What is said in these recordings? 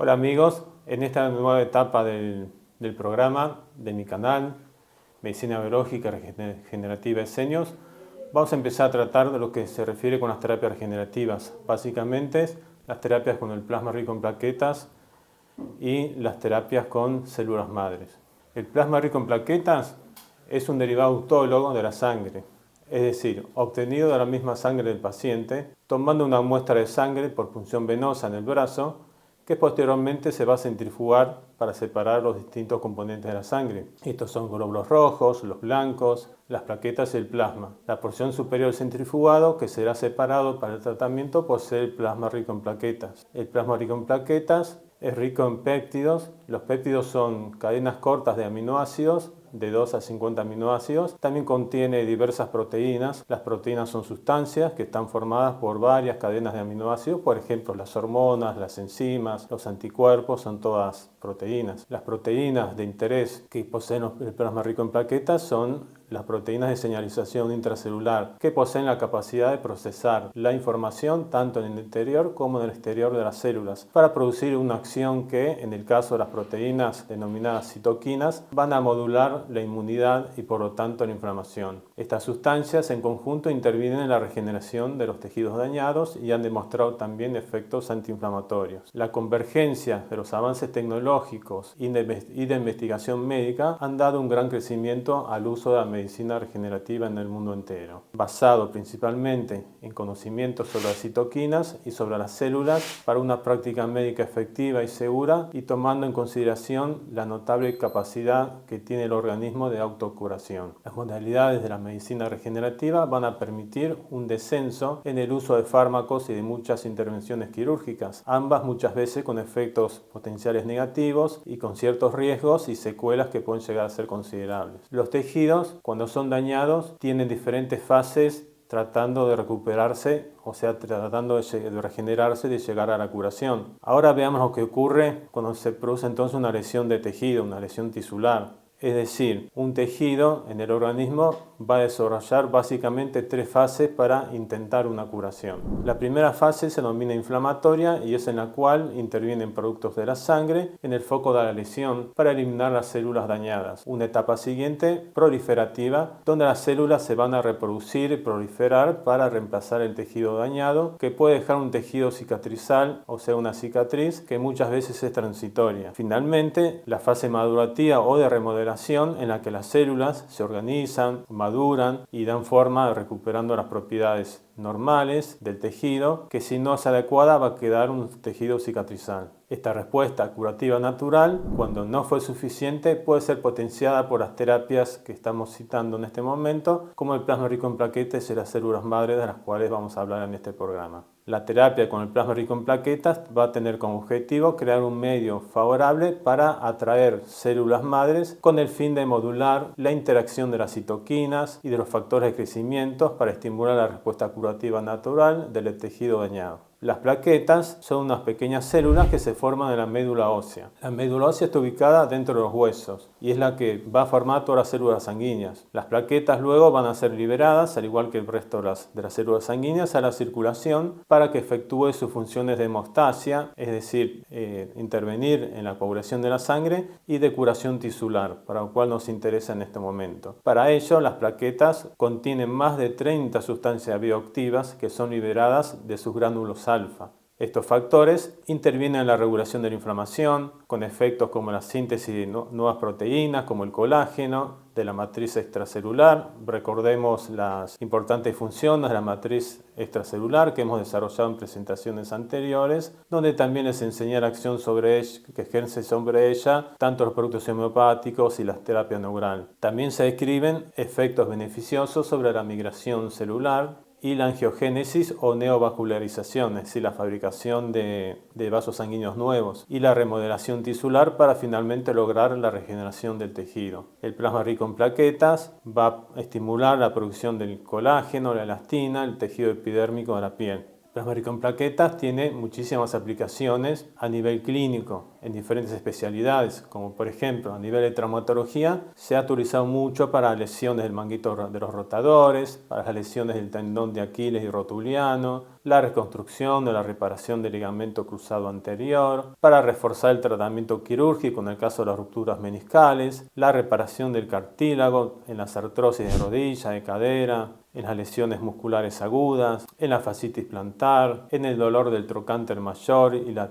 Hola amigos, en esta nueva etapa del programa de mi canal Medicina Biológica Regenerativa de Seños, vamos a empezar a tratar de lo que se refiere con las terapias regenerativas, básicamente las terapias con el plasma rico en plaquetas y las terapias con células madres. El plasma rico en plaquetas es un derivado autólogo de la sangre, es decir, obtenido de la misma sangre del paciente, tomando una muestra de sangre por punción venosa en el brazo, que posteriormente se va a centrifugar para separar los distintos componentes de la sangre. Estos son glóbulos rojos, los blancos, las plaquetas y el plasma. La porción superior del centrifugado, que será separado para el tratamiento, posee el plasma rico en plaquetas. El plasma rico en plaquetas es rico en péptidos. Los péptidos son cadenas cortas de aminoácidos, de 2 a 50 aminoácidos. También contiene diversas proteínas. Las proteínas son sustancias que están formadas por varias cadenas de aminoácidos. Por ejemplo, las hormonas, las enzimas, los anticuerpos son todas proteínas. Las proteínas de interés que poseen el plasma rico en plaquetas son las proteínas de señalización intracelular, que poseen la capacidad de procesar la información tanto en el interior como en el exterior de las células, para producir una acción que, en el caso de las proteínas denominadas citoquinas, van a modular la inmunidad y por lo tanto la inflamación. Estas sustancias en conjunto intervienen en la regeneración de los tejidos dañados y han demostrado también efectos antiinflamatorios. La convergencia de los avances tecnológicos y de investigación médica han dado un gran crecimiento al uso de la medicina regenerativa en el mundo entero, basado principalmente en conocimientos sobre las citoquinas y sobre las células para una práctica médica efectiva y segura, y tomando en consideración la notable capacidad que tiene el organismo de autocuración. Las modalidades de la medicina regenerativa van a permitir un descenso en el uso de fármacos y de muchas intervenciones quirúrgicas, ambas muchas veces con efectos potenciales negativos y con ciertos riesgos y secuelas que pueden llegar a ser considerables. Los tejidos, cuando son dañados, tienen diferentes fases tratando de recuperarse, o sea, tratando de regenerarse y de llegar a la curación. Ahora veamos lo que ocurre cuando se produce entonces una lesión de tejido, una lesión tisular. Es decir, un tejido en el organismo va a desarrollar básicamente 3 fases para intentar una curación. La primera fase se denomina inflamatoria y es en la cual intervienen productos de la sangre en el foco de la lesión para eliminar las células dañadas. Una etapa siguiente, proliferativa, donde las células se van a reproducir y proliferar para reemplazar el tejido dañado, que puede dejar un tejido cicatrizal, o sea, una cicatriz que muchas veces es transitoria. Finalmente, la fase madurativa o de remodelación, en la que las células se organizan, maduran y dan forma recuperando las propiedades normales del tejido, que si no es adecuada va a quedar un tejido cicatrizal. Esta respuesta curativa natural, cuando no fue suficiente, puede ser potenciada por las terapias que estamos citando en este momento, como el plasma rico en plaquetas y las células madres, de las cuales vamos a hablar en este programa. La terapia con el plasma rico en plaquetas va a tener como objetivo crear un medio favorable para atraer células madres con el fin de modular la interacción de las citoquinas y de los factores de crecimiento para estimular la respuesta curativa natural del tejido dañado. Las plaquetas son unas pequeñas células que se forman en la médula ósea. La médula ósea está ubicada dentro de los huesos y es la que va a formar todas las células sanguíneas. Las plaquetas luego van a ser liberadas, al igual que el resto de las células sanguíneas, a la circulación para que efectúe sus funciones de hemostasia, es decir, intervenir en la coagulación de la sangre, y de curación tisular, para lo cual nos interesa en este momento. Para ello, las plaquetas contienen más de 30 sustancias bioactivas que son liberadas de sus gránulos alfa. Estos factores intervienen en la regulación de la inflamación, con efectos como la síntesis de nuevas proteínas, como el colágeno, de la matriz extracelular. Recordemos las importantes funciones de la matriz extracelular que hemos desarrollado en presentaciones anteriores, donde también les enseñé la acción que ejerce sobre ella tanto los productos homeopáticos y la terapia neural. También se describen efectos beneficiosos sobre la migración celular y la angiogénesis o neovascularización, es decir, la fabricación de vasos sanguíneos nuevos, y la remodelación tisular para finalmente lograr la regeneración del tejido. El plasma rico en plaquetas va a estimular la producción del colágeno, la elastina, el tejido epidérmico de la piel. El plasma rico en plaquetas tiene muchísimas aplicaciones a nivel clínico, en diferentes especialidades, como por ejemplo a nivel de traumatología se ha utilizado mucho para lesiones del manguito de los rotadores, para las lesiones del tendón de Aquiles y rotuliano, la reconstrucción o la reparación del ligamento cruzado anterior, para reforzar el tratamiento quirúrgico en el caso de las rupturas meniscales, la reparación del cartílago en las artrosis de rodilla, de cadera, en las lesiones musculares agudas, en la fascitis plantar, en el dolor del trocánter mayor y la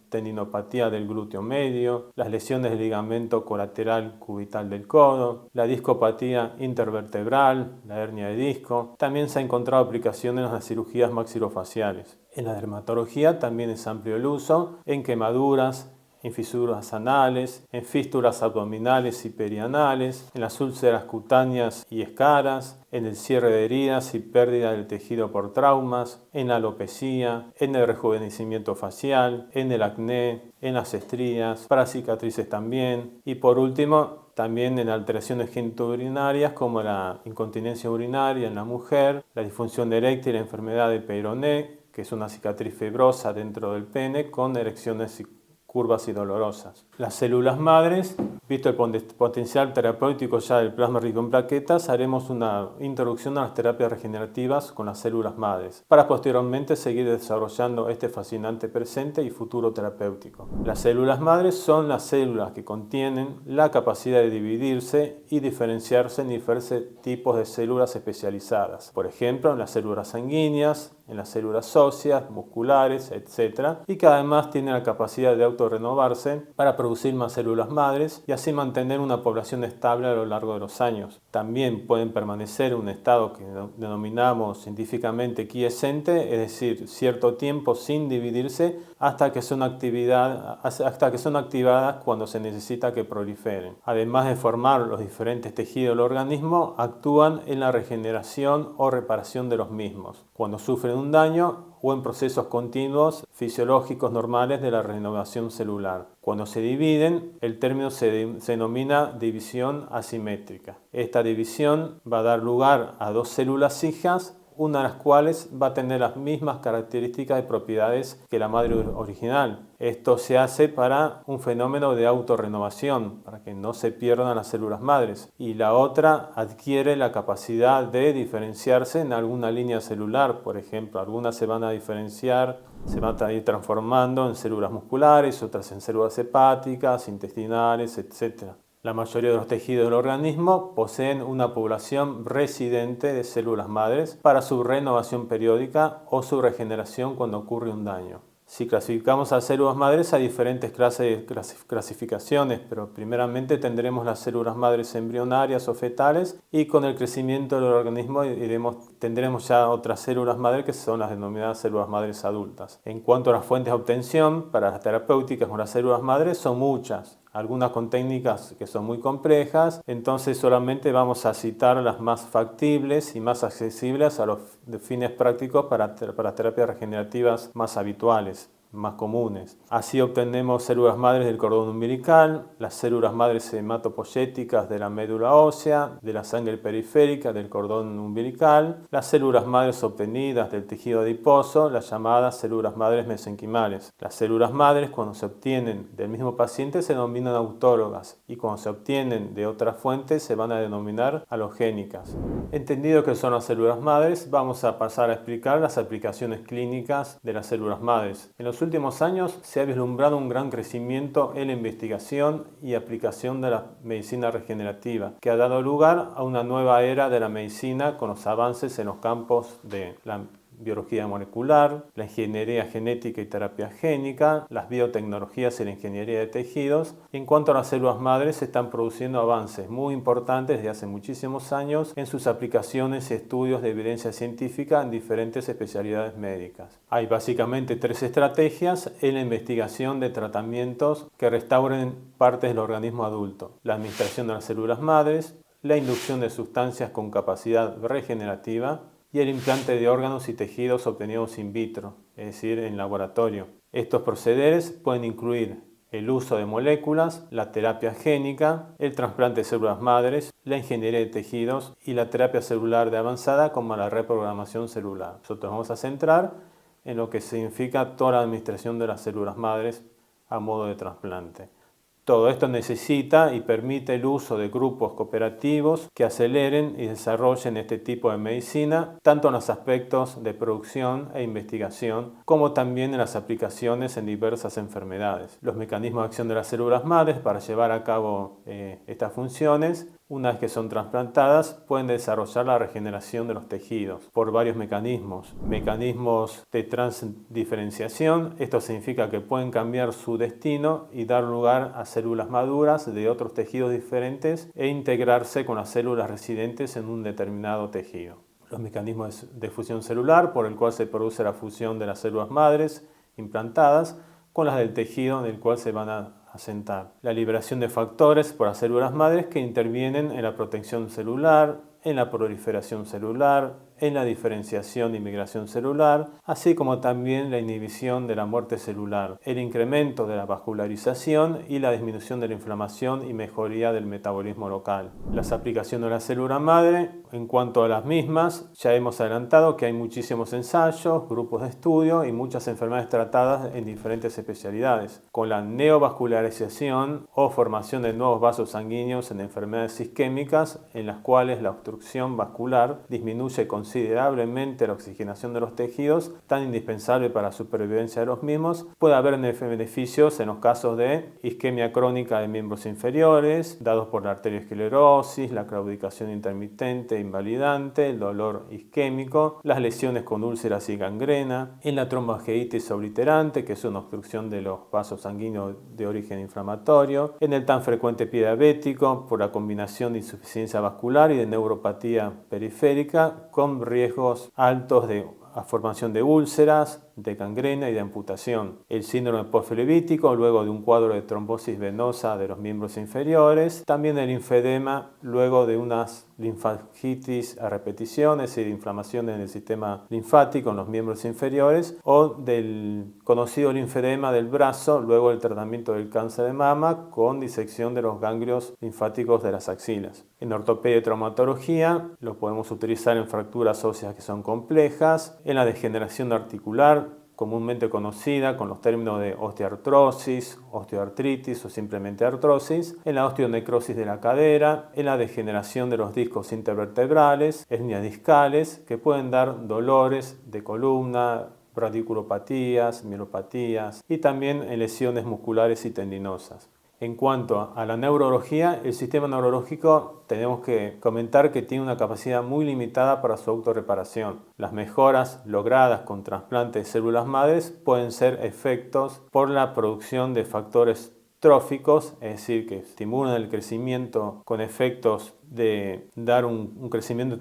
tendinopatía del glúteo medio, las lesiones del ligamento colateral cubital del codo, la discopatía intervertebral, la hernia de disco. También se ha encontrado aplicaciones en las cirugías maxilofaciales. En la dermatología también es amplio el uso en quemaduras, en fisuras anales, en fístulas abdominales y perianales, en las úlceras cutáneas y escaras, en el cierre de heridas y pérdida del tejido por traumas, en la alopecia, en el rejuvenecimiento facial, en el acné, en las estrías, para cicatrices también, y por último también en alteraciones genitourinarias como la incontinencia urinaria en la mujer, la disfunción eréctil, la enfermedad de Peyronie, que es una cicatriz fibrosa dentro del pene con erecciones curvas y dolorosas. Las células madres, visto el potencial terapéutico ya del plasma rico en plaquetas, haremos una introducción a las terapias regenerativas con las células madres, para posteriormente seguir desarrollando este fascinante presente y futuro terapéutico. Las células madres son las células que contienen la capacidad de dividirse y diferenciarse en diferentes tipos de células especializadas. Por ejemplo, en las células sanguíneas, en las células óseas, musculares, etc. Y que además tienen la capacidad de autorrenovarse para producir más células madres y así mantener una población estable a lo largo de los años. También pueden permanecer en un estado que denominamos científicamente quiescente, es decir, cierto tiempo sin dividirse hasta que son activadas cuando se necesita que proliferen. Además de formar los diferentes tejidos del organismo, actúan en la regeneración o reparación de los mismos, cuando sufren un daño o en procesos continuos fisiológicos normales de la renovación celular. Cuando se dividen, el término se denomina división asimétrica. Esta división va a dar lugar a dos células hijas, una de las cuales va a tener las mismas características y propiedades que la madre original. Esto se hace para un fenómeno de autorrenovación, para que no se pierdan las células madres. Y la otra adquiere la capacidad de diferenciarse en alguna línea celular. Por ejemplo, algunas se van a diferenciar, se van a ir transformando en células musculares, otras en células hepáticas, intestinales, etc. La mayoría de los tejidos del organismo poseen una población residente de células madres para su renovación periódica o su regeneración cuando ocurre un daño. Si clasificamos a células madres hay diferentes clasificaciones, pero primeramente tendremos las células madres embrionarias o fetales y con el crecimiento del organismo tendremos ya otras células madres que son las denominadas células madres adultas. En cuanto a las fuentes de obtención para las terapéuticas con las células madres son muchas. Algunas con técnicas que son muy complejas, entonces solamente vamos a citar las más factibles y más accesibles a los fines prácticos para terapias regenerativas más habituales, más comunes. Así obtenemos células madres del cordón umbilical, las células madres hematopoyéticas de la médula ósea, de la sangre periférica del cordón umbilical, las células madres obtenidas del tejido adiposo, las llamadas células madres mesenquimales. Las células madres, cuando se obtienen del mismo paciente, se denominan autólogas y cuando se obtienen de otras fuentes se van a denominar halogénicas. Entendido que son las células madres, vamos a pasar a explicar las aplicaciones clínicas de las células madres. En los últimos años se ha vislumbrado un gran crecimiento en la investigación y aplicación de la medicina regenerativa, que ha dado lugar a una nueva era de la medicina con los avances en los campos de la biología molecular, la ingeniería genética y terapia génica, las biotecnologías y la ingeniería de tejidos. En cuanto a las células madres, se están produciendo avances muy importantes desde hace muchísimos años en sus aplicaciones y estudios de evidencia científica en diferentes especialidades médicas. Hay básicamente tres estrategias en la investigación de tratamientos que restauren partes del organismo adulto: la administración de las células madres, la inducción de sustancias con capacidad regenerativa y el implante de órganos y tejidos obtenidos in vitro, es decir, en laboratorio. Estos procederes pueden incluir el uso de moléculas, la terapia génica, el trasplante de células madres, la ingeniería de tejidos y la terapia celular de avanzada como la reprogramación celular. Nosotros vamos a centrar en lo que significa toda la administración de las células madres a modo de trasplante. Todo esto necesita y permite el uso de grupos cooperativos que aceleren y desarrollen este tipo de medicina, tanto en los aspectos de producción e investigación, como también en las aplicaciones en diversas enfermedades. Los mecanismos de acción de las células madres para llevar a cabo estas funciones, una vez que son trasplantadas, pueden desarrollar la regeneración de los tejidos por varios mecanismos. Mecanismos de transdiferenciación, esto significa que pueden cambiar su destino y dar lugar a células maduras de otros tejidos diferentes e integrarse con las células residentes en un determinado tejido. Los mecanismos de fusión celular, por el cual se produce la fusión de las células madres implantadas con las del tejido en el cual se van a asentar. La liberación de factores por las células madres que intervienen en la protección celular, en la proliferación celular, en la diferenciación y migración celular, así como también la inhibición de la muerte celular, el incremento de la vascularización y la disminución de la inflamación y mejoría del metabolismo local. Las aplicaciones de la célula madre, en cuanto a las mismas, ya hemos adelantado que hay muchísimos ensayos, grupos de estudio y muchas enfermedades tratadas en diferentes especialidades, con la neovascularización o formación de nuevos vasos sanguíneos en enfermedades isquémicas en las cuales la obstrucción vascular disminuye considerablemente la oxigenación de los tejidos, tan indispensable para la supervivencia de los mismos. Puede haber beneficios en los casos de isquemia crónica de miembros inferiores, dados por la arteriosclerosis, la claudicación intermitente invalidante, el dolor isquémico, las lesiones con úlceras y gangrena, en la tromboangeitis obliterante, que es una obstrucción de los vasos sanguíneos de origen inflamatorio, en el tan frecuente pie diabético por la combinación de insuficiencia vascular y de neuropatía periférica, con riesgos altos de formación de úlceras, de gangrena y de amputación. El síndrome postflebítico luego de un cuadro de trombosis venosa de los miembros inferiores. También el linfedema luego de unas linfangitis a repeticiones y de inflamación en el sistema linfático en los miembros inferiores, o del conocido linfedema del brazo luego del tratamiento del cáncer de mama con disección de los ganglios linfáticos de las axilas. En ortopedia y traumatología lo podemos utilizar en fracturas óseas que son complejas, en la degeneración articular comúnmente conocida con los términos de osteoartrosis, osteoartritis o simplemente artrosis, en la osteonecrosis de la cadera, en la degeneración de los discos intervertebrales, hernias discales que pueden dar dolores de columna, radiculopatías, miopatías y también en lesiones musculares y tendinosas. En cuanto a la neurología, el sistema neurológico tenemos que comentar que tiene una capacidad muy limitada para su autorreparación. Las mejoras logradas con trasplante de células madres pueden ser efectos por la producción de factores tróficos, es decir, que estimulan el crecimiento con efectos de dar un crecimiento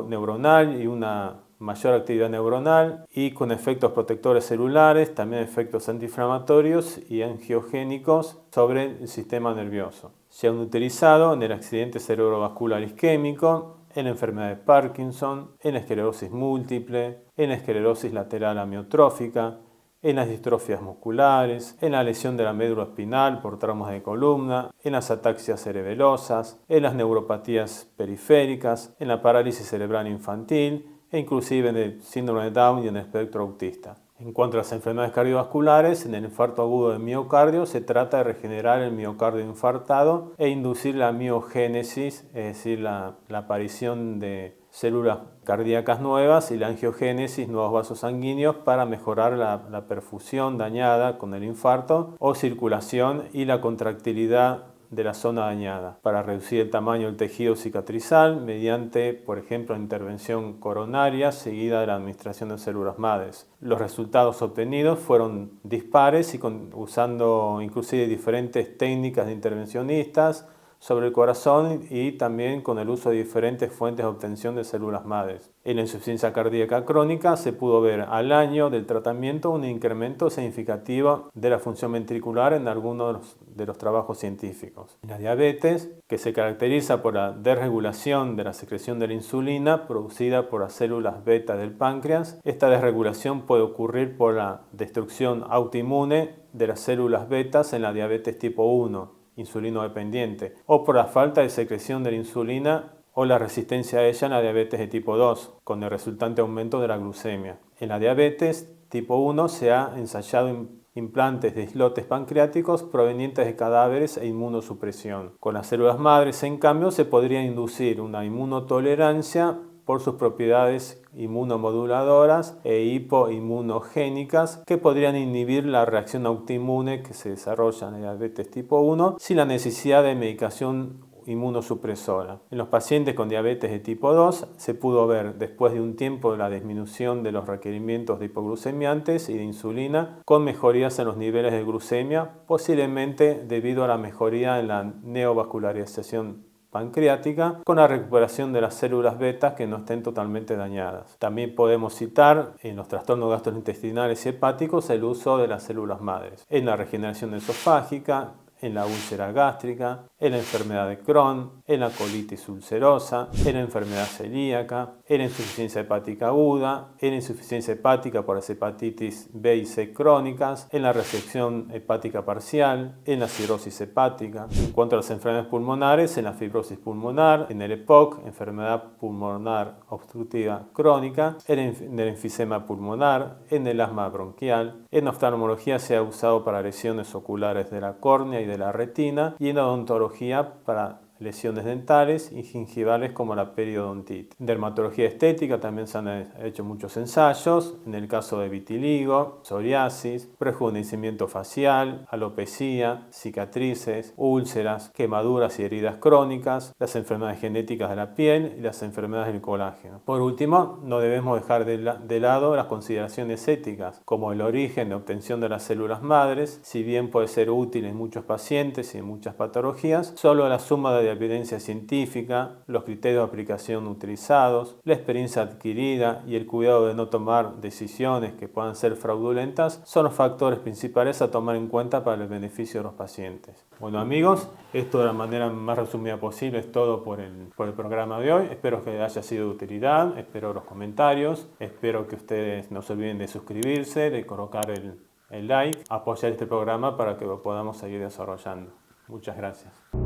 neuronal y una mayor actividad neuronal, y con efectos protectores celulares, también efectos antiinflamatorios y angiogénicos sobre el sistema nervioso. Se han utilizado en el accidente cerebrovascular isquémico, en la enfermedad de Parkinson, en la esclerosis múltiple, en la esclerosis lateral amiotrófica, en las distrofias musculares, en la lesión de la médula espinal por traumas de columna, en las ataxias cerebelosas, en las neuropatías periféricas, en la parálisis cerebral infantil e inclusive en el síndrome de Down y en el espectro autista. En cuanto a las enfermedades cardiovasculares, en el infarto agudo del miocardio se trata de regenerar el miocardio infartado e inducir la miogénesis, es decir, la aparición de células cardíacas nuevas y la angiogénesis, nuevos vasos sanguíneos, para mejorar la perfusión dañada con el infarto o circulación y la contractilidad de la zona dañada, para reducir el tamaño del tejido cicatrizal mediante, por ejemplo, intervención coronaria seguida de la administración de células madres. Los resultados obtenidos fueron dispares y usando inclusive diferentes técnicas de intervencionistas sobre el corazón y también con el uso de diferentes fuentes de obtención de células madres. En la insuficiencia cardíaca crónica se pudo ver al año del tratamiento un incremento significativo de la función ventricular en algunos de los trabajos científicos. En la diabetes, que se caracteriza por la desregulación de la secreción de la insulina producida por las células beta del páncreas, esta desregulación puede ocurrir por la destrucción autoinmune de las células betas en la diabetes tipo 1, insulino dependiente, o por la falta de secreción de la insulina o la resistencia a ella en la diabetes de tipo 2, con el resultante aumento de la glucemia. En la diabetes tipo 1 se ha ensayado implantes de islotes pancreáticos provenientes de cadáveres e inmunosupresión. Con las células madres, en cambio, se podría inducir una inmunotolerancia por sus propiedades inmunomoduladoras e hipoinmunogénicas que podrían inhibir la reacción autoinmune que se desarrolla en el diabetes tipo 1 sin la necesidad de medicación inmunosupresora. En los pacientes con diabetes de tipo 2 se pudo ver después de un tiempo la disminución de los requerimientos de hipoglucemiantes y de insulina con mejorías en los niveles de glucemia, posiblemente debido a la mejoría en la neovascularización pancreática con la recuperación de las células beta que no estén totalmente dañadas. También podemos citar en los trastornos gastrointestinales y hepáticos el uso de las células madres, en la regeneración esofágica, en la úlcera gástrica, en la enfermedad de Crohn, en la colitis ulcerosa, en la enfermedad celíaca, en la insuficiencia hepática aguda, en la insuficiencia hepática por las hepatitis B y C crónicas, en la resección hepática parcial, en la cirrosis hepática. En cuanto a las enfermedades pulmonares, en la fibrosis pulmonar, en el EPOC, enfermedad pulmonar obstructiva crónica, en el enfisema pulmonar, en el asma bronquial. En oftalmología se ha usado para lesiones oculares de la córnea y de la retina, y en odontología para lesiones dentales y gingivales como la periodontitis. En dermatología estética también se han hecho muchos ensayos, en el caso de vitiligo, psoriasis, rejuvenecimiento facial, alopecia, cicatrices, úlceras, quemaduras y heridas crónicas, las enfermedades genéticas de la piel y las enfermedades del colágeno. Por último, no debemos dejar de lado las consideraciones éticas, como el origen de obtención de las células madres. Si bien puede ser útil en muchos pacientes y en muchas patologías, solo la suma de evidencia científica, los criterios de aplicación utilizados, la experiencia adquirida y el cuidado de no tomar decisiones que puedan ser fraudulentas son los factores principales a tomar en cuenta para el beneficio de los pacientes. Bueno amigos, esto de la manera más resumida posible es todo por el programa de hoy. Espero que haya sido de utilidad, espero los comentarios, espero que ustedes no se olviden de suscribirse, de colocar el like, apoyar este programa para que lo podamos seguir desarrollando. Muchas gracias.